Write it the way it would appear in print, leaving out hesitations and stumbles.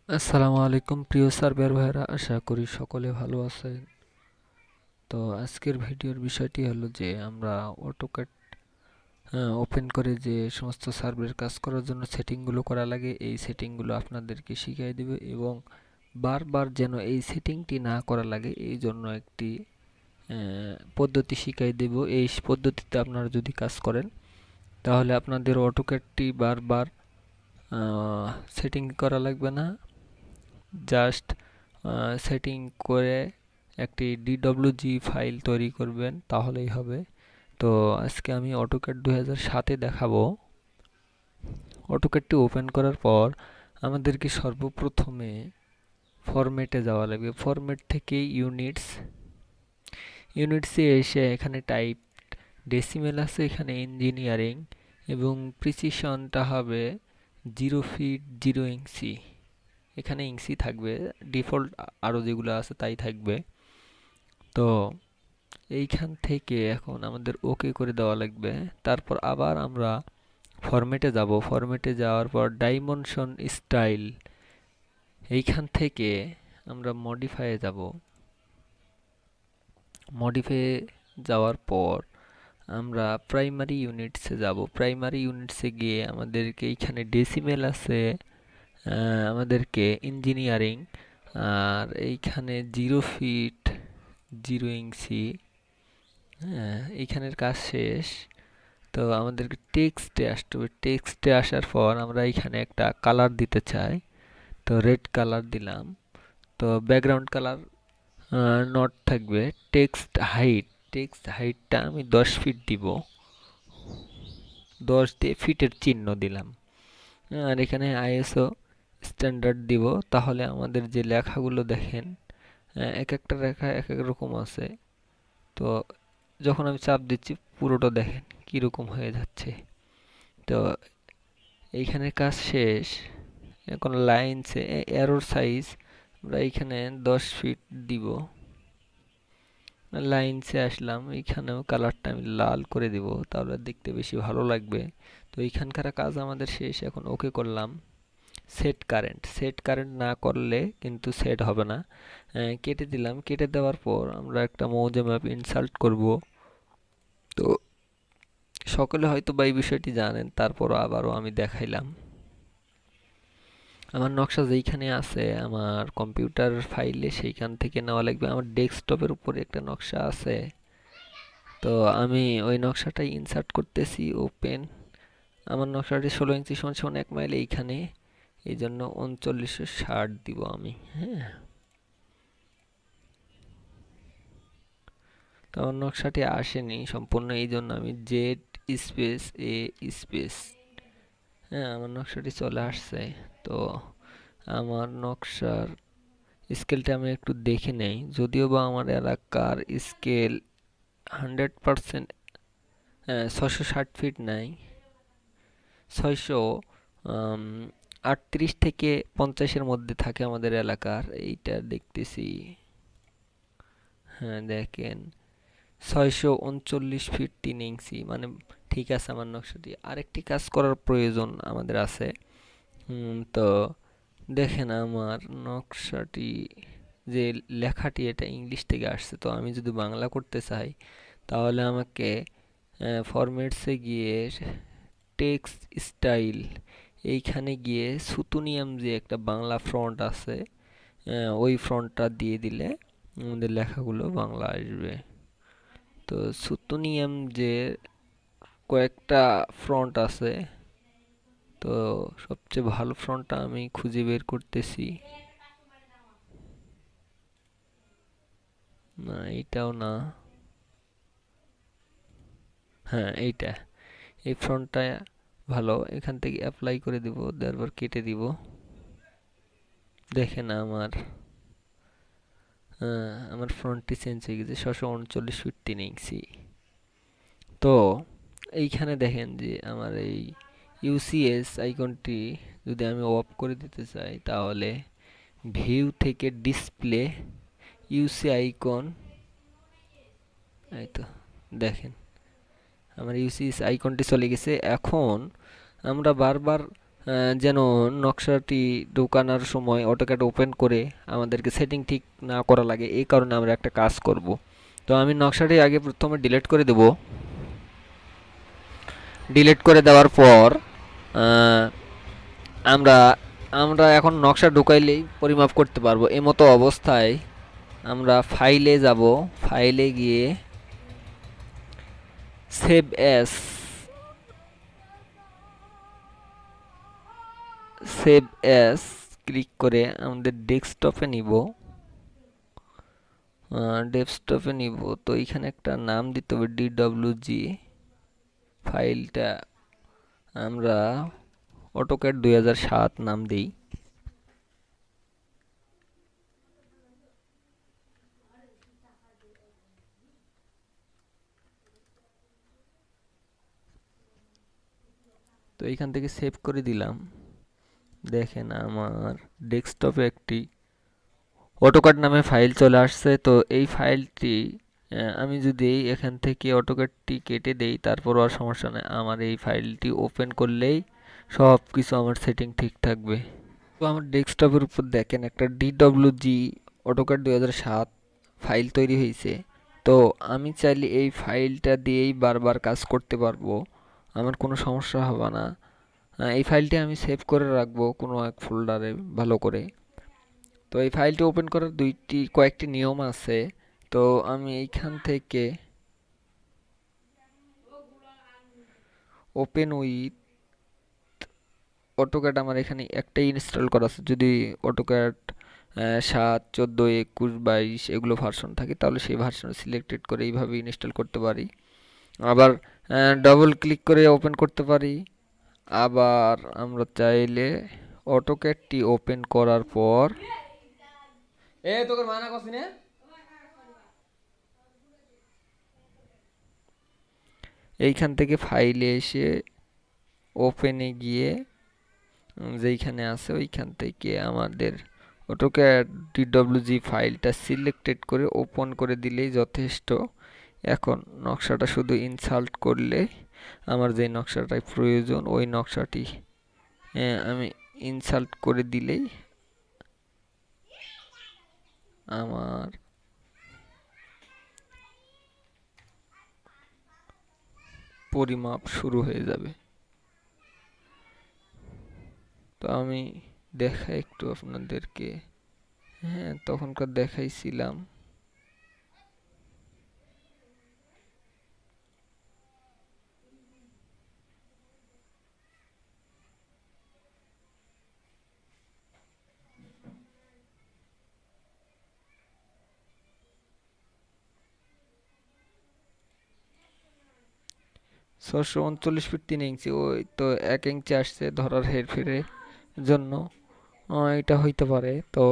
আসসালামু আলাইকুম প্রিয় সার্ভেয়ার ভাইরা, আশা করি সকলে ভালো আছেন। তো আজকের ভিডিওর বিষয়টি হলো যে আমরা অটোক্যাড ওপেন করে যে সমস্ত সার্ভের কাজ করার জন্য সেটিংগুলো করা লাগে, এই সেটিংগুলো আপনাদেরকে শিখিয়ে দেবে এবং বারবার যেন এই সেটিংটি না করা লাগে এই জন্য একটি পদ্ধতি শিখিয়ে দেব। এই পদ্ধতিতে আপনারা যদি কাজ করেন তাহলে আপনাদের অটোক্যাডটি বারবার সেটিং করা লাগবে না। জাস্ট সেটিং করে একটি ডিডব্লিউজি ফাইল তৈরি করবেন, তাহলেই হবে। তো আজকে আমি অটোক্যাড 2007-এ দেখাবো। অটোক্যাডটি ওপেন করার পর আমাদেরকে সর্বপ্রথমে ফরম্যাটে যাওয়া লাগবে। ফরম্যাট থেকে ইউনিটসে এসে এখানে টাইপ ডেসিমেল আছে, এখানে ইঞ্জিনিয়ারিং এবং প্রিসিশনটা হবে 0 ফিট 0 ইঞ্চি। এখানে ইঞ্চি থাকবে, ডিফল্ট আরও যেগুলো আছে তাই থাকবে। তো এইখান থেকে এখন আমাদের ওকে করে দেওয়া লাগবে। তারপর আবার আমরা ফরম্যাটে যাব। ফরম্যাটে যাওয়ার পর ডাইমেনশন স্টাইল, এইখান থেকে আমরা মডিফাইয়ে যাব। মডিফাই যাওয়ার পর আমরা প্রাইমারি ইউনিটসে যাব। প্রাইমারি ইউনিটসে গিয়ে আমাদেরকে এইখানে ডেসিমেল আছে, আমাদেরকে ইঞ্জিনিয়ারিং, আর এইখানে 0 ফিট 0 ইঞ্চি। হ্যাঁ, এইখানের কাজ শেষ। তো আমাদেরকে টেক্সটে আসতে হবে। টেক্সটে আসার পর আমরা এইখানে একটা কালার দিতে চাই, তো রেড কালার দিলাম। তো ব্যাকগ্রাউন্ড কালার নট থাকবে। টেক্সট হাইটটা আমি 10 ফিট দিব, 10 দিয়ে ফিটের চিহ্ন দিলাম। আর এখানে আইএসও স্ট্যান্ডার্ড দিব, তাহলে আমাদের যে লেখাগুলো দেখেন এক একটা লেখা এক এক রকম আছে। তো যখন আমি চাপ দিচ্ছি পুরোটা দেখেন কীরকম হয়ে যাচ্ছে। তো এইখানে কাজ শেষ। এখন লাইনসে এরর সাইজ আমরা এইখানে 10 ফিট দিব। লাইনসে আসলাম, এইখানেও কালারটা আমি লাল করে দিব, তাহলে দেখতে বেশি ভালো লাগবে। তো এইখানকার কাজ আমাদের শেষ। এখন ওকে করলাম। সেট কারেন্ট না করলে কিন্তু সেট হবে না। কেটে দিলাম। কেটে দেওয়ার পর আমরা একটা মৌজা ম্যাপ ইনসার্ট করব। তো সকলে হয়তো বা এই বিষয়টি জানেন, তারপরও আবারও আমি দেখাইলাম। আমার নকশা যেইখানে আছে আমার কম্পিউটার ফাইলে, সেইখান থেকে নেওয়া লাগবে। আমার ডেস্কটপের উপরে একটা নকশা আছে, তো আমি ওই নকশাটাই ইনসার্ট করতেছি। ওপেন। আমার নকশাটি 16 ইঞ্চি সমান সমান 1 মাইল এইখানে, এই জন্য 3960 দিব আমি। হ্যাঁ, তো আমার নকশাটি আসেনি সম্পূর্ণ, এই জন্য আমি জেড স্পেস এ স্পেস, হ্যাঁ আমার নকশাটি চলে আসছে। তো আমার নকশার স্কেলটা আমি একটু দেখে নেই, যদিও বা আমার এলাকার স্কেল 100%, 660 ফিট নাই, 638 থেকে 50-এর মধ্যে থাকে আমাদের এলাকার। এইটা দেখতেছি, হ্যাঁ দেখেন 639 ফিট 3 ইঞ্চি, মানে ঠিক আছে। আমার নকশাটি আরেকটি কাজ করার প্রয়োজন আমাদের আছে। তো দেখেন আমার নকশাটি, যে লেখাটি এটা ইংলিশ থেকে আসছে, তো আমি যদি বাংলা করতে চাই তাহলে আমাকে ফরম্যাটসে গিয়ে টেক্সট স্টাইল, এইখানে গিয়ে সুতুনিয়াম যে একটা বাংলা ফ্রন্ট আছে, ওই ফ্রন্টটা দিয়ে দিলে আমাদের লেখাগুলো বাংলা আসবে। তো সুতুনিয়াম যে কয়েকটা ফ্রন্ট আছে, তো সবচেয়ে ভালো ফ্রন্টটা আমি খুঁজে বের করতেছি। না, এইটাও না। হ্যাঁ, এইটা, এই ফ্রন্টটা ভালো। এখান থেকে অ্যাপ্লাই করে দিব, তারপর কেটে দিব। দেখেন আমার ফ্রন্টটি চেঞ্জ হয়ে গেছে, 639 ফিট 3 ইঞ্চি। তো এইখানে দেখেন যে আমার এই ইউসিএস আইকনটি যদি আমি অফ করে দিতে চাই, তাহলে ভিউ থেকে ডিসপ্লে ইউসি আইকন, এই তো দেখেন আমার ইউসিএস আইকনটি চলে গেছে। এখন আমরা বারবার যেন নকশাটি ঢোকানোর সময় অটোক্যাড ওপেন করে আমাদেরকে সেটিং ঠিক না করা লাগে, এই কারণে আমরা একটা কাজ করব। তো আমি নকশাটি আগে প্রথমে ডিলিট করে দেব। ডিলিট করে দেওয়ার পর আহ, আমরা আমরা এখন নকশা ঢুকাইলেই পরিমাপ করতে পারবো। এমতো অবস্থায় আমরা ফাইলে যাব, ফাইলে গিয়ে save as, save as click করে আমাদের ডেস্কটপে নিব। ডেস্কটপে নিব তো এখানে একটা নাম দিতে হবে DWG। ফাইলটা আমরা অটোক্যাড 2007 নাম দিই। তো এইখান থেকে সেভ করে দিলাম। দেখেন আমার ডেস্কটপে একটি অটোক্যাড নামে ফাইল চলে আসছে। তো এই ফাইলটি আমি যদি এখান থেকে অটোক্যাডটি কেটে দেই তারপর আর সমস্যা নেই, আমার এই ফাইলটি ওপেন করলেই সব কিছু আমার সেটিং ঠিক থাকবে। তো আমার ডেস্কটপের উপর দেখেন একটা DWG অটোক্যাড 2007 ফাইল তৈরি হয়েছে। তো আমি চাইলে এই ফাইলটা দিয়েই বারবার কাজ করতে পারবো, আমার কোনো সমস্যা হবে না। এই ফাইলটি আমি সেভ করে রাখবো কোনো এক ফোল্ডারে ভালো করে। তো এই ফাইলটি ওপেন করার কয়েকটি নিয়ম আছে। তো আমি এইখান থেকে ওপেন উইথ অটোক্যাড, আমার এখানে একটাই ইনস্টল করা আছে। যদি অটোক্যাড 7, 14, 21, 22 এগুলো ভার্সন থাকে তাহলে সেই ভার্সন সিলেক্টেড করে এইভাবে ইনস্টল করতে পারি। আবার ডবল ক্লিক করে ওপেন করতে পারি। আবার আমরা চাইলে অটোক্যাডটি ওপেন করার পর তোকে মানা করছি না, এইখান থেকে ফাইলে এসে ওপেনে গিয়ে যেইখানে আছে ওইখান থেকে আমাদের অটোক্যাড DWG ফাইলটা সিলেক্টেড করে ওপেন করে দিলেই যথেষ্ট। এখন নকশাটা শুধু ইনসার্ট করলে আমার যে নকশাটাই প্রয়োজন ওই নকশাটি আমি ইনসার্ট করে দিলেই আমার পরিমাপ শুরু হয়ে যাবে। তো আমি দেখাই একটু আপনাদেরকে। হ্যাঁ, তখনকার দেখাইছিলাম। ছশো 39 ফিট 3 ইঞ্চি, ওই তো 1 ইঞ্চি আসছে ধরার হেরফেরের জন্য এটা হইতে পারে। তো